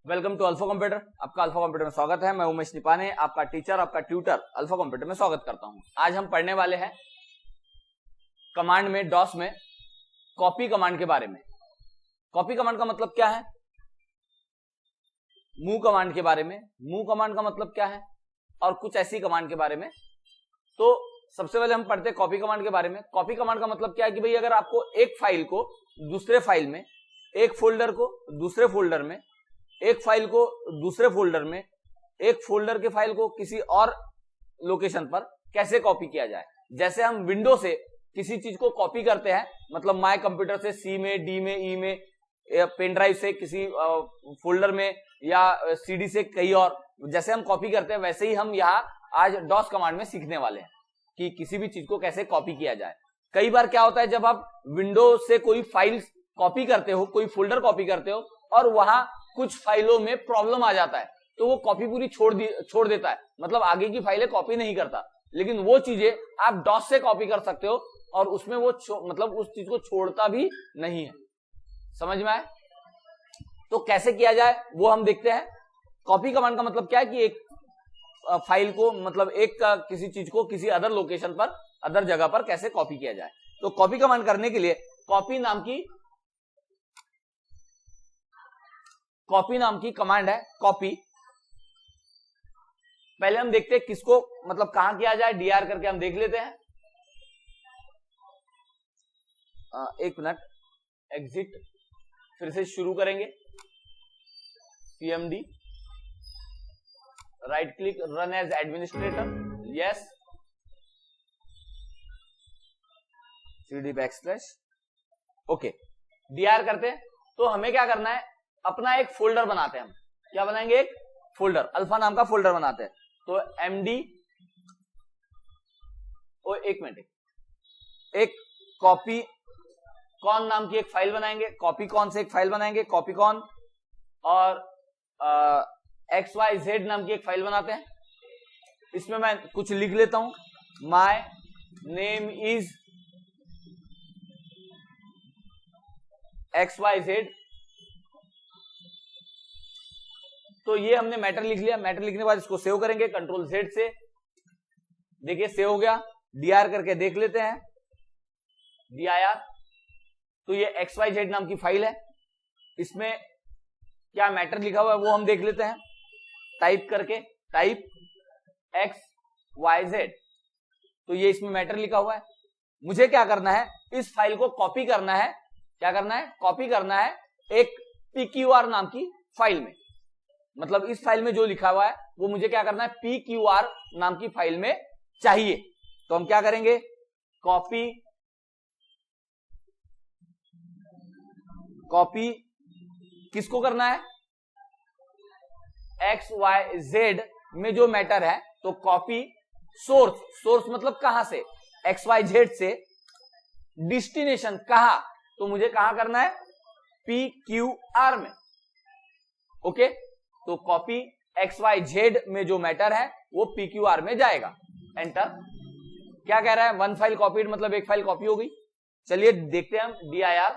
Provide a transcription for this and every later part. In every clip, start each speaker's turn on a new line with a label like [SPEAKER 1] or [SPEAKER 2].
[SPEAKER 1] Welcome to Alpha computer. आपका Alpha computer में स्वागत है। मैं उमेश निपाने, आपका टीचर, आपका ट्यूटर अल्फा कंप्यूटर में स्वागत करता हूं। आज हम पढ़ने वाले हैं कमांड में, डॉस में कॉपी कमांड के बारे में। कॉपी कमांड का मतलब क्या है, मूव कमांड के बारे में, मूव कमांड का मतलब क्या है और कुछ ऐसी कमांड के बारे में। तो सबसे पहले हम पढ़ते हैं कॉपी कमांड के बारे में। कॉपी कमांड का मतलब क्या है कि भाई अगर आपको एक फाइल को दूसरे फाइल में, एक फोल्डर को दूसरे फोल्डर में, एक फाइल को दूसरे फोल्डर में, एक फोल्डर के फाइल को किसी और लोकेशन पर कैसे कॉपी किया जाए। जैसे हम विंडो से किसी चीज को कॉपी करते हैं, मतलब माय कंप्यूटर से सी में, डी में, ई में, पेन ड्राइव से किसी फोल्डर में या सीडी से कहीं और, जैसे हम कॉपी करते हैं वैसे ही हम यहाँ आज डॉस कमांड में सीखने वाले हैं कि किसी भी चीज को कैसे कॉपी किया जाए। कई बार क्या होता है, जब आप विंडो से कोई फाइल कॉपी करते हो, कोई फोल्डर कॉपी करते हो और वहां कुछ फाइलों में प्रॉब्लम आ जाता है तो वो कॉपी पूरी छोड़ देता है, मतलब आगे की फाइलें कॉपी नहीं करता। लेकिन वो चीजें आप डॉस से कॉपी कर सकते हो और उसमें वो मतलब उस चीज को छोड़ता भी नहीं है। समझ में आए? तो कैसे किया जाए वो हम देखते हैं। कॉपी कमांड का मतलब क्या है कि एक फाइल को, मतलब एक किसी चीज को किसी अदर लोकेशन पर, अदर जगह पर कैसे कॉपी किया जाए। तो कॉपी कमांड करने के लिए कॉपी नाम की कमांड है। कॉपी पहले हम देखते हैं किसको, मतलब कहां किया जाए, डीआर करके हम देख लेते हैं। एक मिनट, एग्जिट, फिर से शुरू करेंगे। CMD, right click, run as administrator, yes, CD backslash, okay. DR करते हैं तो हमें क्या करना है, अपना एक फोल्डर बनाते हैं। हम क्या बनाएंगे, एक फोल्डर, अल्फा नाम का फोल्डर बनाते हैं। तो एमडी, एक मिनट, एक कॉपी कॉन नाम की एक फाइल बनाएंगे। कॉपी कॉन से एक फाइल बनाएंगे, कॉपी कॉन, और XYZ नाम की एक फाइल बनाते हैं। इसमें मैं कुछ लिख लेता हूं, माय नेम इज XYZ। तो ये हमने मैटर लिख लिया। मैटर लिखने के बाद इसको सेव करेंगे कंट्रोल Z से। देखिए सेव हो गया। डीआर करके देख लेते हैं, DIR। तो ये XYZ नाम की फाइल है। इसमें क्या मैटर लिखा हुआ है वो हम देख लेते हैं। टाइप करके, टाइप XYZ, तो ये इसमें मैटर लिखा हुआ है। मुझे क्या करना है, इस फाइल को कॉपी करना है। क्या करना है, कॉपी करना है एक PQR नाम की फाइल में। मतलब इस फाइल में जो लिखा हुआ है वो मुझे क्या करना है, PQR नाम की फाइल में चाहिए। तो हम क्या करेंगे, कॉपी किसको करना है, XYZ में जो मैटर है। तो कॉपी सोर्स मतलब कहां से, XYZ से, डिस्टिनेशन कहां, तो मुझे कहां करना है, PQR में। ओके, तो कॉपी XYZ में जो मैटर है वो PQR में जाएगा। एंटर। क्या कह रहा है, वन फाइल कॉपीड, मतलब एक फाइल कॉपी हो गई। चलिए देखते हैं हम DIR।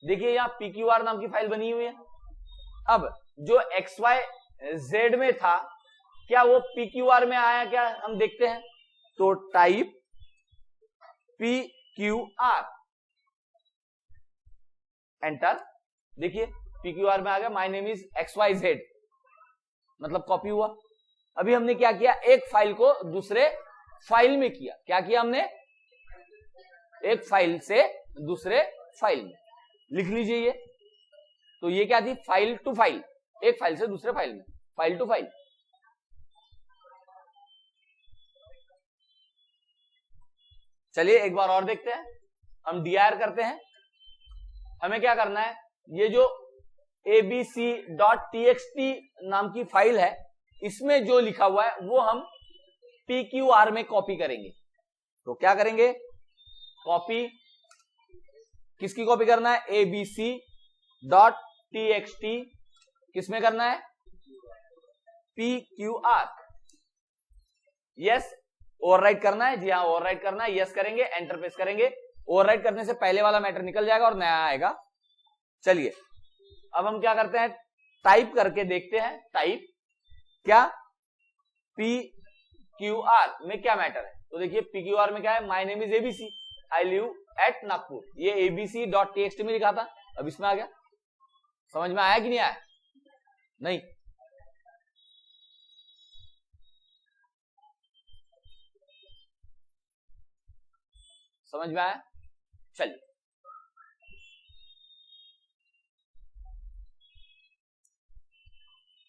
[SPEAKER 1] देखिए यहां PQR नाम की फाइल बनी हुई है। अब जो XYZ में था, क्या वो PQR में आया क्या, हम देखते हैं। तो टाइप PQR, एंटर। देखिए PQR में आ गया, माय नेम इज XYZ, मतलब कॉपी हुआ। अभी हमने क्या किया, एक फाइल को दूसरे फाइल में किया। क्या किया हमने, एक फाइल से दूसरे फाइल में। लिख लीजिए ये। तो ये क्या थी, फाइल टू फाइल, एक फाइल से दूसरे फाइल में, फाइल टू फाइल। चलिए एक बार और देखते हैं। हम DIR करते हैं। हमें क्या करना है, ये जो abc.txt नाम की फाइल है, इसमें जो लिखा हुआ है वो हम PQR में कॉपी करेंगे। तो क्या करेंगे, कॉपी, किसकी कॉपी करना है, abc.txt, किसमें करना है, PQR। यस, ओवरराइट करना है। जी हाँ, ओवरराइट करना है। यस करेंगे, एंटर प्रेस करेंगे। ओवरराइट करने से पहले वाला मैटर निकल जाएगा और नया आएगा। चलिए अब हम क्या करते हैं, टाइप करके देखते हैं, टाइप क्या PQR में क्या मैटर है। तो देखिए PQR में क्या है, my name is ABC, I live at Nagpur, ये abc.txt में लिखा था, अब इसमें आ गया। समझ में आया कि नहीं आया? नहीं, समझ में आया? चलिए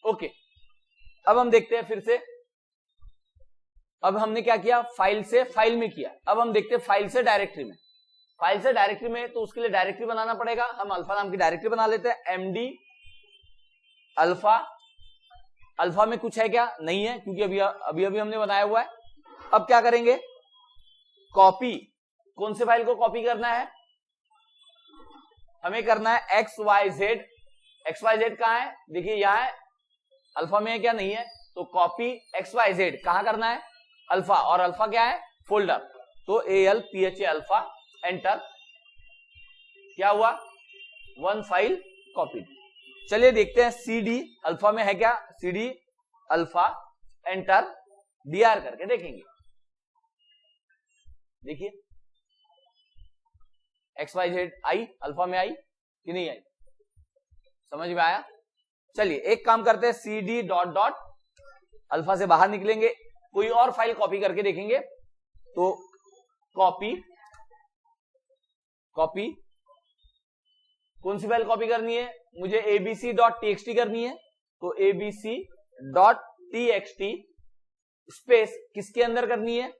[SPEAKER 1] ओके, अब हम देखते हैं फिर से। अब हमने क्या किया, फाइल से फाइल में किया, अब हम देखते हैं फाइल से डायरेक्टरी में। फाइल से डायरेक्टरी में तो उसके लिए डायरेक्टरी बनाना पड़ेगा। हम अल्फा नाम की डायरेक्टरी बना लेते हैं, MD अल्फा। अल्फा में कुछ है क्या? नहीं है, क्योंकि अभी हमने बनाया हुआ है। अब क्या करेंगे, कॉपी, कौन से फाइल को कॉपी करना है, हमें करना है XYZ। XYZ कहां है, देखिए यहां है, अल्फा में है क्या? नहीं है, तो कॉपी XYZ कहां करना है, अल्फा, और अल्फा क्या है, फोल्डर, तो ALPHA अल्फा, एंटर। क्या हुआ, 1 फाइल कॉपी। चलिए देखते हैं CD अल्फा में है क्या, CD अल्फा, एंटर, DR करके देखेंगे। देखिए XYZ आई, अल्फा में आई कि नहीं आई, समझ में आया? चलिए एक काम करते हैं, CD डॉट डॉट अल्फा से बाहर निकलेंगे, कोई और फाइल कॉपी करके देखेंगे। तो कॉपी, कॉपी, कौन सी फाइल कॉपी करनी है, मुझे abc.txt करनी है, तो abc.txt स्पेस किसके अंदर करनी है,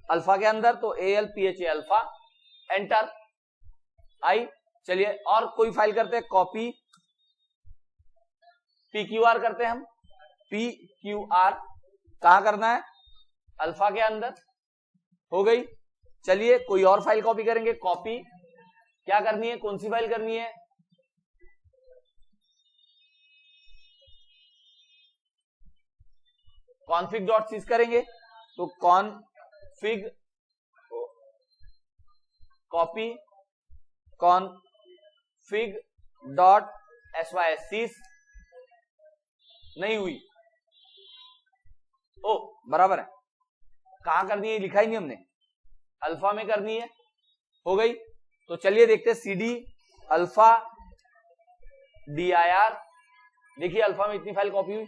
[SPEAKER 1] अल्फा के अंदर, तो ALPHA अल्फा, एंटर, आई। चलिए और कोई फाइल करते हैं, कॉपी PQR करते हैं हम, PQR कहां करना है, अल्फा के अंदर, हो गई। चलिए कोई और फाइल कॉपी करेंगे, कॉपी क्या करनी है, कौन सी फाइल करनी है, config.sys करेंगे, तो config, कॉपी config.sys, नहीं हुई, ओ बराबर है, कहां करनी है, लिखा ही नहीं हमने, अल्फा में करनी है, हो गई। तो चलिए देखते हैं CD अल्फा dir, देखिए अल्फा में इतनी फाइल कॉपी हुई,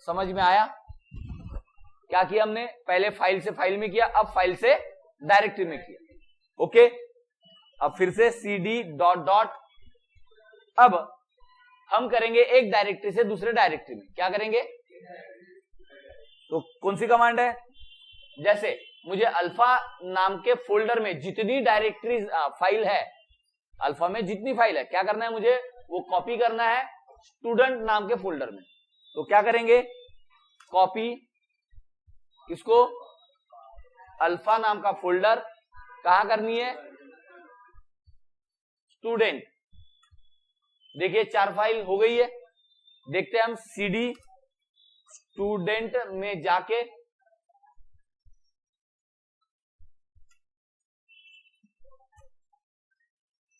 [SPEAKER 1] समझ में आया? क्या किया हमने, पहले फाइल से फाइल में किया, अब फाइल से डायरेक्टरी में किया, ओके। अब फिर से CD डॉट डॉट, अब हम करेंगे एक डायरेक्टरी से दूसरे डायरेक्टरी में, क्या करेंगे, तो कौन सी कमांड है, जैसे मुझे अल्फा नाम के फोल्डर में जितनी डायरेक्टरी फाइल है, अल्फा में जितनी फाइल है, क्या करना है मुझे, वो कॉपी करना है स्टूडेंट नाम के फोल्डर में। तो क्या करेंगे, कॉपी किसको, अल्फा नाम का फोल्डर, कहां करनी है, स्टूडेंट। देखिए 4 फाइल हो गई है, देखते हैं हम CD स्टूडेंट में जाके,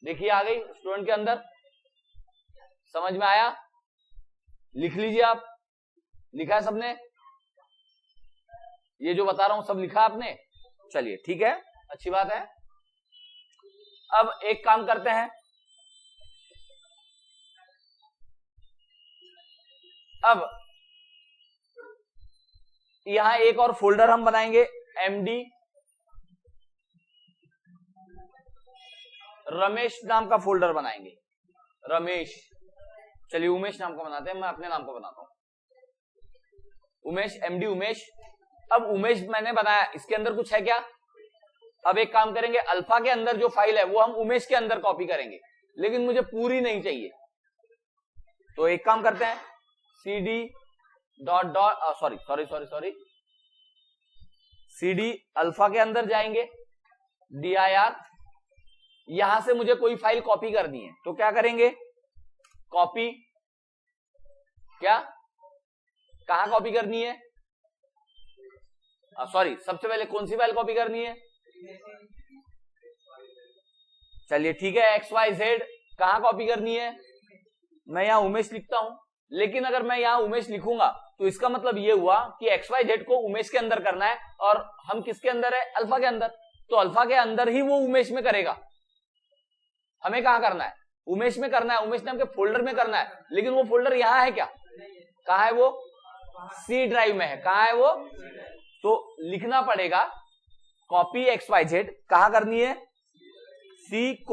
[SPEAKER 1] देखिए आ गई स्टूडेंट के अंदर, समझ में आया? लिख लीजिए आप, लिखा है सबने, ये जो बता रहा हूं सब लिखा आपने, चलिए ठीक है, अच्छी बात है। अब एक काम करते हैं, अब यहां एक और फोल्डर हम बनाएंगे, MD रमेश नाम का फोल्डर बनाएंगे, रमेश, चलिए उमेश नाम का बनाते हैं, मैं अपने नाम का बनाता हूं, उमेश, MD उमेश। अब उमेश मैंने बनाया, इसके अंदर कुछ है क्या, अब एक काम करेंगे, अल्फा के अंदर जो फाइल है वो हम उमेश के अंदर कॉपी करेंगे, लेकिन मुझे पूरी नहीं चाहिए, तो एक काम करते हैं, CD dot dot, sorry, CD alpha के अंदर जाएंगे, dir, यहां से मुझे कोई फाइल कॉपी करनी है, तो क्या करेंगे, कॉपी, क्या, कहां कॉपी करनी है, सॉरी, सबसे पहले कौन सी फाइल कॉपी करनी है, चलिए ठीक है, XYZ कहां कॉपी करनी है, मैं यहाँ उमेश लिखता हूं, लेकिन अगर मैं यहाँ उमेश लिखूंगा तो इसका मतलब ये हुआ कि XYZ को उमेश के अंदर करना है, और हम किसके अंदर है? अल्फा के अंदर। तो अल्फा के अंदर ही वो उमेश में करेगा। हमें कहां करना है? उमेश में करना है, उमेश नाम के फोल्डर में करना है। लेकिन वो फोल्डर यहां है क्या? कहां है वो? सी ड्राइव में है। कहां है वो? तो लिखना पड़ेगा कॉपी XYZ कहां करनी है? C:\C:\,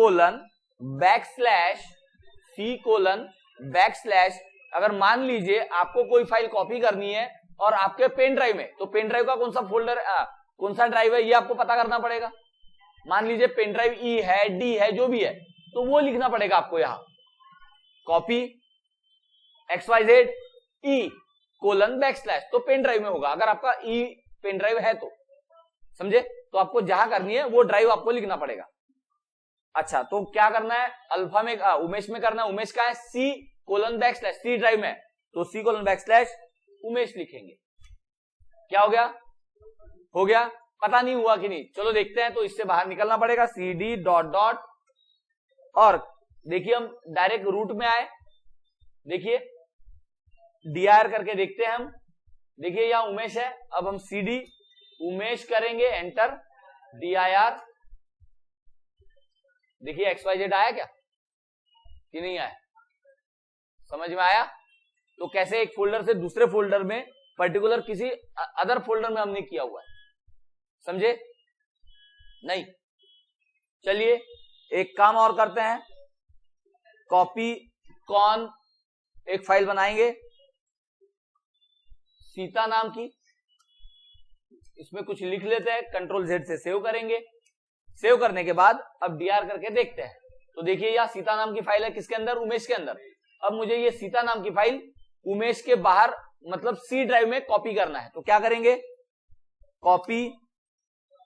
[SPEAKER 1] अगर मान लीजिए आपको कोई फाइल कॉपी करनी है और आपके पेन ड्राइव में, तो पेन ड्राइव का कौन सा फोल्डर, कौन सा ड्राइव है, ये आपको पता करना पड़ेगा। मान लीजिए पेन ड्राइव E है, D है, जो भी है, तो वो लिखना पड़ेगा आपको यहां कॉपी XYZ E:\, तो पेन ड्राइव में होगा, अगर आपका E पेन ड्राइव है तो, समझे? तो आपको जहां करनी है वो ड्राइव आपको लिखना पड़ेगा। अच्छा, तो क्या करना है? अल्फा में उमेश में करना है। उमेश का है C:\, सी ड्राइव में, तो C:\, उमेश लिखेंगे। क्या हो गया? हो गया? पता नहीं हुआ कि नहीं? चलो देखते हैं। तो इससे बाहर निकलना पड़ेगा, CD ... और देखिए हम डायरेक्ट रूट में आए, देखिए dir करके देखते हैं हम। देखिए यहां उमेश है, अब हम CD उमेश करेंगे, एंटर, dir। देखिए XYZ आया क्या कि नहीं आया? समझ में आया? तो कैसे एक फोल्डर से दूसरे फोल्डर में, पर्टिकुलर किसी अदर फोल्डर में हमने किया हुआ है, समझे? नहीं। चलिए एक काम और करते हैं, कॉपी कॉन एक फाइल बनाएंगे सीता नाम की, इसमें कुछ लिख लेते हैं, Ctrl+Z से सेव करेंगे। सेव करने के बाद अब DR करके देखते हैं। तो देखिए यहां सीता नाम की फाइल है, किसके अंदर? उमेश के अंदर। अब मुझे ये सीता नाम की फाइल उमेश के बाहर, मतलब C ड्राइव में कॉपी करना है। तो क्या करेंगे? कॉपी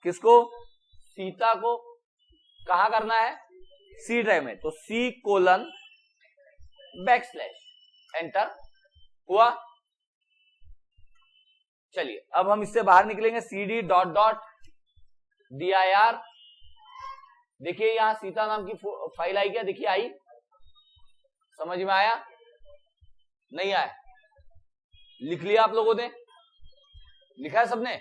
[SPEAKER 1] किसको? सीता को। कहां करना है? C ड्राइव में, तो C:\, एंटर हुआ। चलिए अब हम इससे बाहर निकलेंगे, CD ... dir। देखिए यहां सीता नाम की फाइल आई क्या? देखिए आई। समझ में आया? नहीं आया? लिख लिया आप लोगों ने? लिखा है सबने?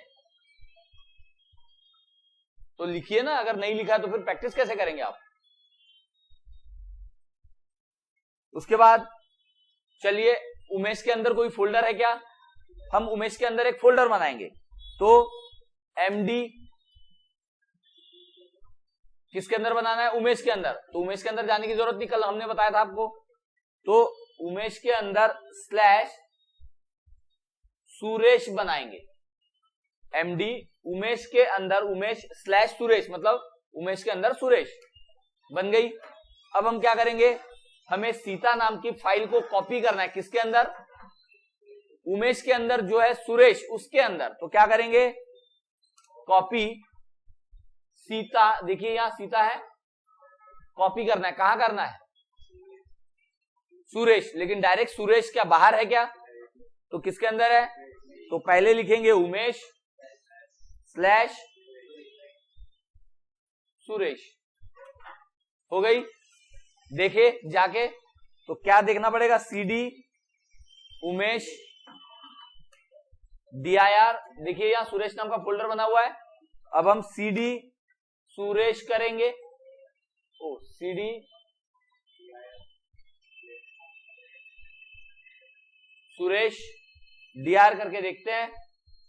[SPEAKER 1] तो लिखिए ना, अगर नहीं लिखा है तो फिर प्रैक्टिस कैसे करेंगे आप? उसके बाद चलिए उमेश के अंदर कोई फोल्डर है क्या? हम उमेश के अंदर एक फोल्डर बनाएंगे। तो MD किसके अंदर बनाना है? उमेश के अंदर। तो उमेश के अंदर जाने की जरूरत नहीं, कल हमने बताया था आपको। तो उमेश के अंदर /सुरेश बनाएंगे। MD उमेश के अंदर, उमेश /सुरेश, मतलब उमेश के अंदर सुरेश बन गई। अब हम क्या करेंगे? हमें सीता नाम की फाइल को कॉपी करना है, किसके अंदर? उमेश के अंदर जो है सुरेश, उसके अंदर। तो क्या करेंगे? कॉपी सीता, देखिए यहां सीता है, कॉपी करना है। कहां करना है? सुरेश। लेकिन डायरेक्ट सुरेश क्या बाहर है क्या? तो किसके अंदर है? तो पहले लिखेंगे उमेश /सुरेश। हो गई? देखे जाके, तो क्या देखना पड़ेगा? CD Umesh dir। देखिए यहां सुरेश नाम का फोल्डर बना हुआ है। अब हम CD सुरेश करेंगे, CD सुरेश DR करके देखते हैं।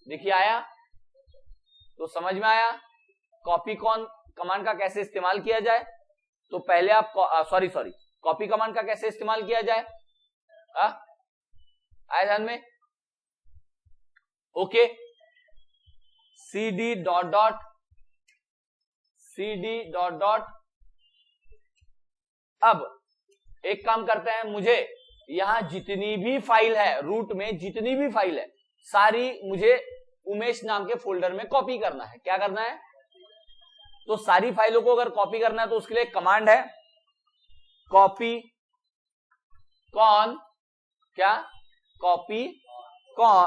[SPEAKER 1] देखिए आया? तो समझ में आया कॉपी कॉन कमांड का कैसे इस्तेमाल किया जाए? तो पहले आप कॉपी कमांड का कैसे इस्तेमाल किया जाए? आया ध्यान में? ओके। CD ... अब एक काम करते हैं, मुझे यहां जितनी भी फाइल है, रूट में जितनी भी फाइल है, सारी मुझे उमेश नाम के फोल्डर में कॉपी करना है। क्या करना है? तो सारी फाइलों को अगर कॉपी करना है तो उसके लिए एक कमांड है, कॉपी कॉन, क्या? कॉपी कॉन,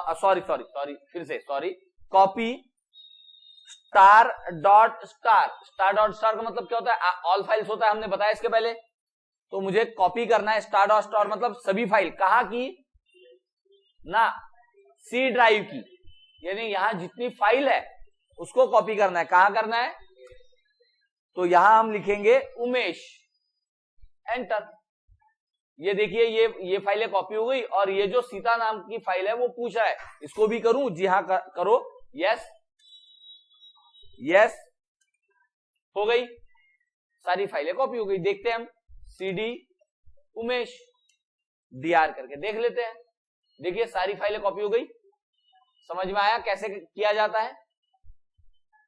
[SPEAKER 1] कॉपी *.* का मतलब क्या होता है? ऑल फाइल्स होता है, हमने बताया इसके पहले। तो मुझे कॉपी करना है स्टार डॉट स्टार मतलब सभी फाइल, कहाँ की ना, सी ड्राइव की, यानी यहां जितनी फाइल है उसको कॉपी करना है। कहां करना है, तो यहां हम लिखेंगे उमेश, एंटर। ये देखिए ये फाइलें कॉपी हो गई, और ये जो सीता नाम की फाइल है वो पूछा है, इसको भी करूं, जी हाँ करो, यस यस, हो गई, सारी फाइलें कॉपी हो गई। देखते हैं हम CD उमेश DR करके देख लेते हैं। देखिए सारी फाइलें कॉपी हो गई। समझ में आया कैसे किया जाता है,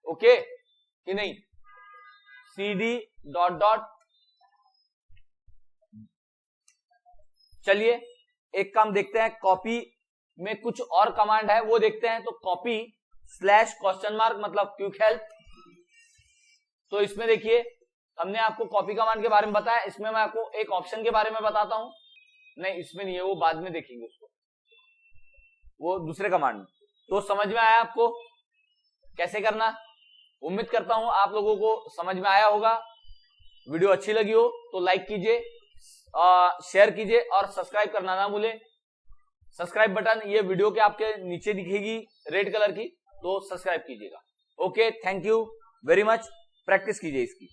[SPEAKER 1] ओके कि नहीं। CD डॉट डॉट, चलिए एक काम देखते हैं, कॉपी में कुछ और कमांड है वो देखते हैं। तो कॉपी स्लैश क्वेश्चन मार्क मतलब क्विक हेल्प। तो इसमें देखिए हमने आपको कॉपी कमांड के बारे में बताया, इसमें मैं आपको एक ऑप्शन के बारे में बताता हूं। नहीं इसमें नहीं है, वो बाद में देखेंगे उसको, वो दूसरे कमांड में। तो समझ में आया आपको कैसे करना, उम्मीद करता हूं आप लोगों को समझ में आया होगा। वीडियो अच्छी लगी हो तो लाइक कीजिए, शेयर कीजिए और सब्सक्राइब करना ना भूलें। सब्सक्राइब बटन ये वीडियो के आपके नीचे दिखेगी रेड कलर की, तो सब्सक्राइब कीजिएगा। Okay, thank you very much, practice कीजिए इसकी।